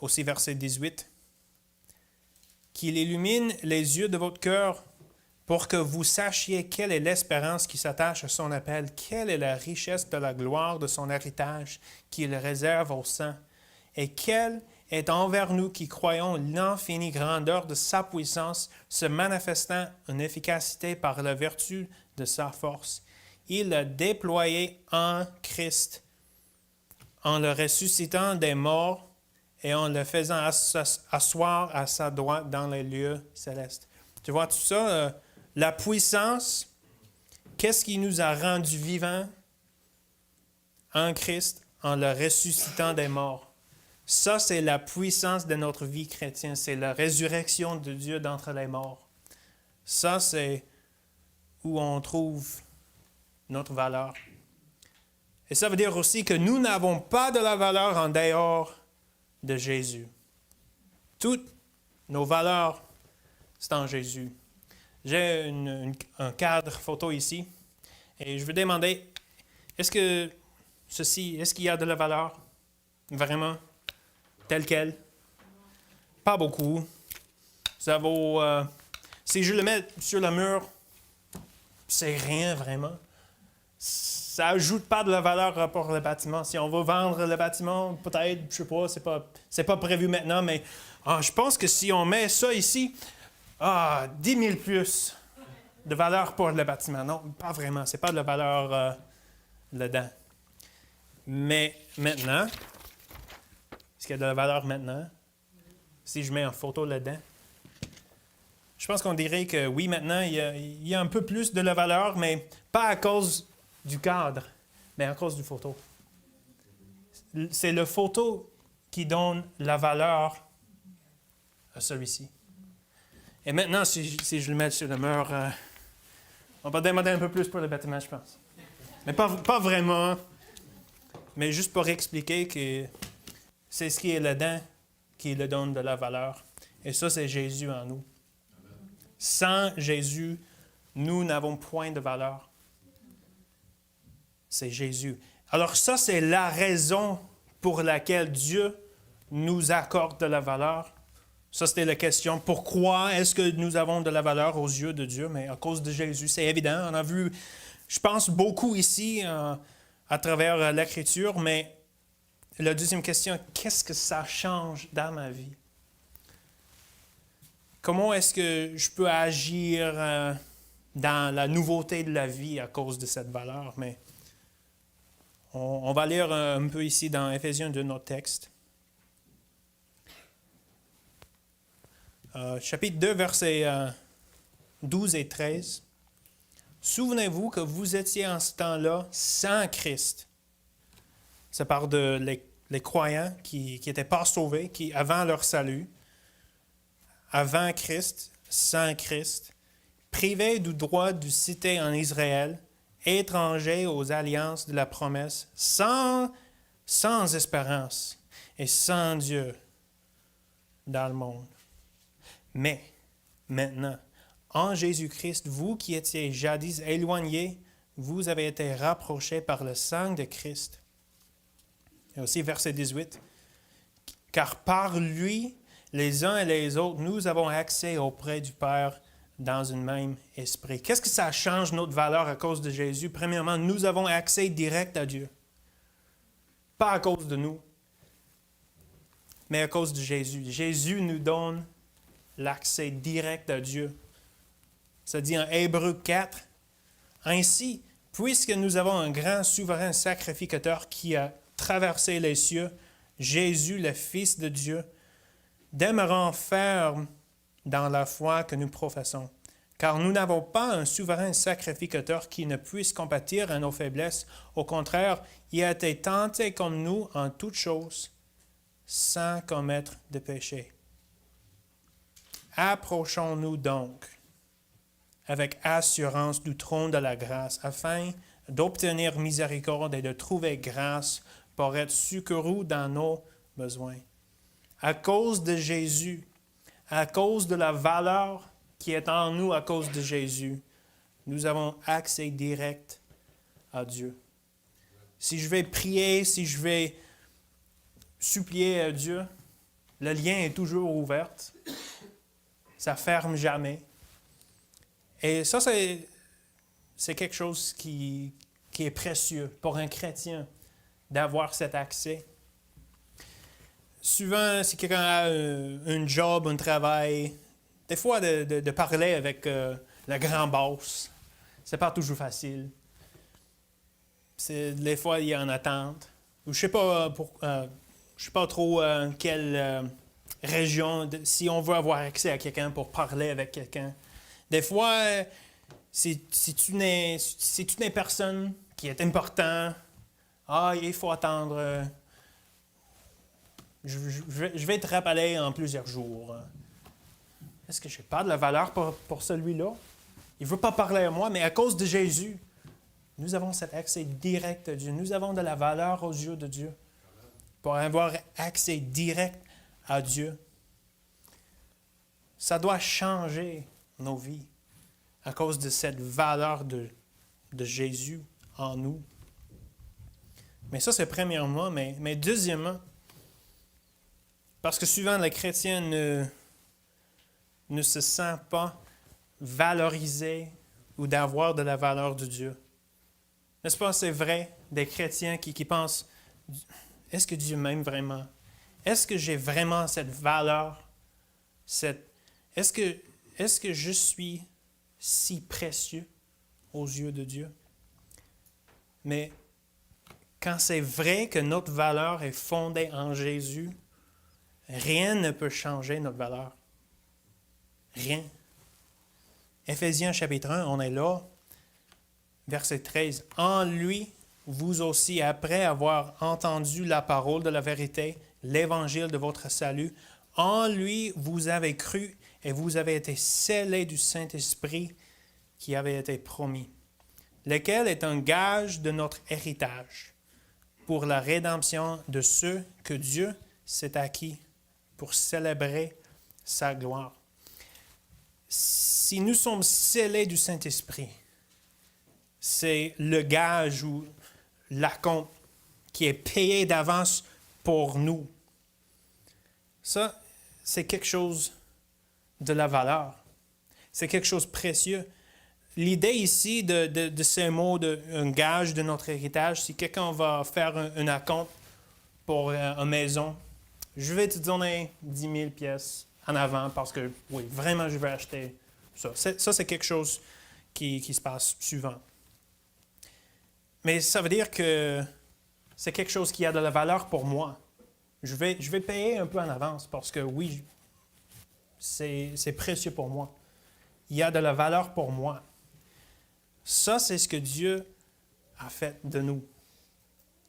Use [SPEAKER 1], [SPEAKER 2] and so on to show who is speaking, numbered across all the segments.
[SPEAKER 1] Aussi verset 18. Qu'il illumine les yeux de votre cœur pour que vous sachiez quelle est l'espérance qui s'attache à son appel, quelle est la richesse de la gloire de son héritage qu'il réserve aux saints, et quelle est envers nous qui croyons l'infinie grandeur de sa puissance, se manifestant en efficacité par la vertu de sa force. Il l'a déployé en Christ, en le ressuscitant des morts et en le faisant asseoir à sa droite dans les lieux célestes. Tu vois tout ça? La puissance, qu'est-ce qui nous a rendus vivants en Christ en le ressuscitant des morts? Ça, c'est la puissance de notre vie chrétienne. C'est la résurrection de Dieu d'entre les morts. Ça, c'est où on trouve notre valeur. Et ça veut dire aussi que nous n'avons pas de la valeur en dehors de Jésus. Toutes nos valeurs, c'est en Jésus. J'ai un cadre photo ici et je veux demander, est-ce qu'il y a de la valeur? Vraiment? Tel quel? Pas beaucoup. Ça vaut... si je le mets sur le mur, c'est rien vraiment. Ça n'ajoute pas de la valeur par rapport au bâtiment. Si on veut vendre le bâtiment, peut-être, je ne sais pas, c'est pas prévu maintenant, mais je pense que si on met ça ici, 10 000 plus de valeur pour le bâtiment. Non, pas vraiment. Ce n'est pas de la valeur là-dedans. Mais maintenant, est-ce qu'il y a de la valeur maintenant? Si je mets une photo là-dedans? Je pense qu'on dirait que oui, maintenant, il y a un peu plus de la valeur, mais pas à cause du cadre, mais à cause du photo. C'est le photo qui donne la valeur à celui-ci. Et maintenant, si je le mets sur le mur, on va demander un peu plus pour le bâtiment, je pense. Mais pas vraiment, mais juste pour expliquer que c'est ce qui est là-dedans qui le donne de la valeur. Et ça, c'est Jésus en nous. Sans Jésus, nous n'avons point de valeur. C'est Jésus. Alors ça, c'est la raison pour laquelle Dieu nous accorde de la valeur. Ça, c'était la question. Pourquoi est-ce que nous avons de la valeur aux yeux de Dieu? Mais à cause de Jésus, c'est évident. On a vu, je pense, beaucoup ici à travers l'Écriture, mais la deuxième question, qu'est-ce que ça change dans ma vie? Comment est-ce que je peux agir dans la nouveauté de la vie à cause de cette valeur? Mais on va lire un peu ici dans Éphésiens 2, notre texte. Chapitre 2, versets 12 et 13. Souvenez-vous que vous étiez en ce temps-là sans Christ. Ça parle de les croyants qui n'étaient pas sauvés, qui avant leur salut, avant Christ, sans Christ, privés du droit de cité en Israël, étrangers aux alliances de la promesse, sans espérance et sans Dieu dans le monde. Mais maintenant, en Jésus-Christ, vous qui étiez jadis éloignés, vous avez été rapprochés par le sang de Christ. Et aussi verset 18. Car par lui, les uns et les autres, nous avons accès auprès du Père dans un même esprit. Qu'est-ce que ça change notre valeur à cause de Jésus? Premièrement, nous avons accès direct à Dieu. Pas à cause de nous, mais à cause de Jésus. Jésus nous donne l'accès direct à Dieu. Ça dit en Hébreux 4, « Ainsi, puisque nous avons un grand souverain sacrificateur qui a traversé les cieux, Jésus, le Fils de Dieu, demeurons fermes dans la foi que nous professons. Car nous n'avons pas un souverain sacrificateur qui ne puisse compatir à nos faiblesses. Au contraire, il a été tenté comme nous en toutes choses, sans commettre de péché. Approchons-nous donc avec assurance du trône de la grâce, afin d'obtenir miséricorde et de trouver grâce pour être secourus dans nos besoins. » À cause de Jésus, à cause de la valeur qui est en nous à cause de Jésus, nous avons accès direct à Dieu. Si je vais prier, si je vais supplier à Dieu, Le lien est toujours ouvert. Ça ne ferme jamais. Et ça, c'est quelque chose qui est précieux pour un chrétien, d'avoir cet accès. Souvent, si quelqu'un a un job, un travail, des fois de parler avec le grand boss, c'est pas toujours facile. Des fois, il y a une attente. Je ne sais pas trop quelle région, si on veut avoir accès à quelqu'un pour parler avec quelqu'un. Des fois, c'est une personne qui est importante. Il faut attendre. Je vais te rappeler en plusieurs jours. Est-ce que je n'ai pas de la valeur pour celui-là? Il ne veut pas parler à moi, mais à cause de Jésus, nous avons cet accès direct à Dieu. Nous avons de la valeur aux yeux de Dieu pour avoir accès direct à Dieu. Ça doit changer nos vies à cause de cette valeur de Jésus en nous. Mais ça, c'est premièrement. Mais deuxièmement, parce que souvent, les chrétiens ne se sentent pas valorisés ou d'avoir de la valeur de Dieu. N'est-ce pas, c'est vrai, des chrétiens qui pensent, est-ce que Dieu m'aime vraiment? Est-ce que j'ai vraiment cette valeur? Est-ce que je suis si précieux aux yeux de Dieu? Mais quand c'est vrai que notre valeur est fondée en Jésus, rien ne peut changer notre valeur. Rien. Éphésiens chapitre 1, on est là. Verset 13. En lui, vous aussi, après avoir entendu la parole de la vérité, l'évangile de votre salut, en lui, vous avez cru et vous avez été scellés du Saint-Esprit qui avait été promis, lequel est un gage de notre héritage pour la rédemption de ceux que Dieu s'est acquis pour célébrer sa gloire. Si nous sommes scellés du Saint-Esprit, c'est le gage ou l'acompte qui est payé d'avance pour nous. Ça, c'est quelque chose de la valeur. C'est quelque chose de précieux. L'idée ici de ces mots, un gage de notre héritage, si quelqu'un va faire un acompte pour une maison, je vais te donner 10 000 pièces en avant parce que, oui, vraiment, je vais acheter ça. Ça, c'est quelque chose qui se passe souvent. Mais ça veut dire que c'est quelque chose qui a de la valeur pour moi. Je vais payer un peu en avance parce que, oui, c'est précieux pour moi. Il y a de la valeur pour moi. Ça, c'est ce que Dieu a fait de nous.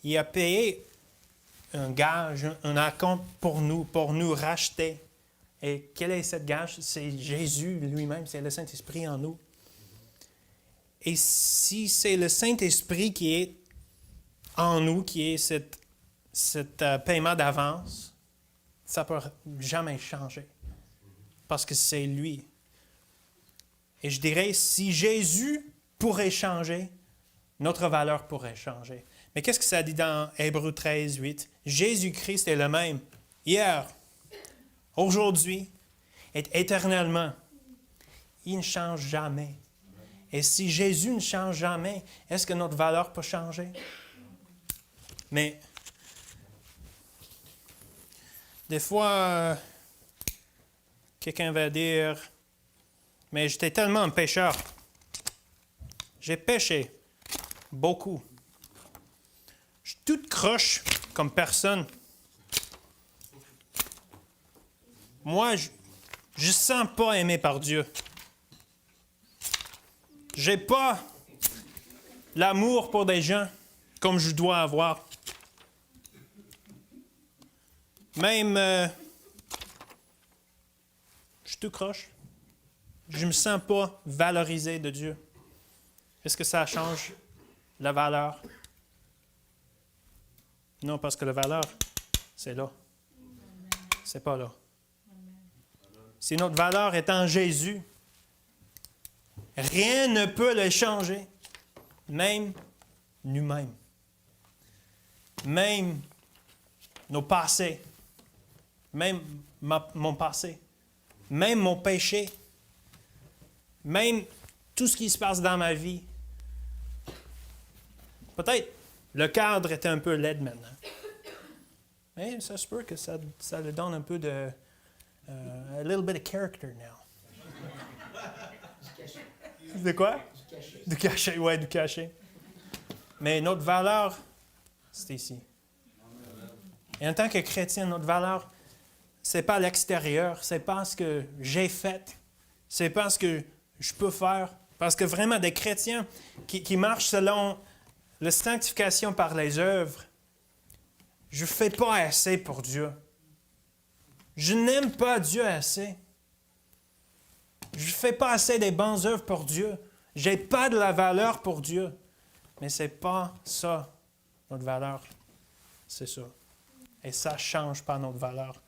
[SPEAKER 1] Il a payé un gage, un acompte pour nous racheter. Et quel est ce gage? C'est Jésus lui-même, c'est le Saint-Esprit en nous. Et si c'est le Saint-Esprit qui est en nous, qui est cet paiement d'avance, ça ne peut jamais changer. Parce que c'est lui. Et je dirais, si Jésus pourrait changer, notre valeur pourrait changer. Mais qu'est-ce que ça dit dans Hébreux 13, 8? Jésus-Christ est le même hier, aujourd'hui et éternellement. Il ne change jamais. Et si Jésus ne change jamais, est-ce que notre valeur peut changer? Mais des fois, quelqu'un va dire, mais j'étais tellement un pécheur. J'ai péché beaucoup. Je suis toute croche comme personne. Moi, je ne sens pas aimé par Dieu. Je n'ai pas l'amour pour des gens comme je dois avoir. Même, je suis tout croche. Je ne me sens pas valorisé de Dieu. Est-ce que ça change la valeur? Non, parce que la valeur, c'est là. C'est pas là. Si notre valeur est en Jésus, rien ne peut le changer, même nous-mêmes. Même nos passés. même mon passé, même mon péché, même tout ce qui se passe dans ma vie. Peut-être le cadre était un peu laid maintenant. Mais ça se peut que ça le donne un peu de... a little bit of character now. De quoi? Du cachet, oui, du cachet. Mais notre valeur, c'est ici. Et en tant que chrétien, notre valeur, c'est pas l'extérieur, c'est pas ce que j'ai fait, c'est pas ce que je peux faire. Parce que vraiment, des chrétiens qui marchent selon la sanctification par les œuvres, je ne fais pas assez pour Dieu. Je n'aime pas Dieu assez. Je ne fais pas assez des bonnes œuvres pour Dieu. Je n'ai pas de la valeur pour Dieu. Mais ce n'est pas ça, notre valeur. C'est ça. Et ça ne change pas notre valeur.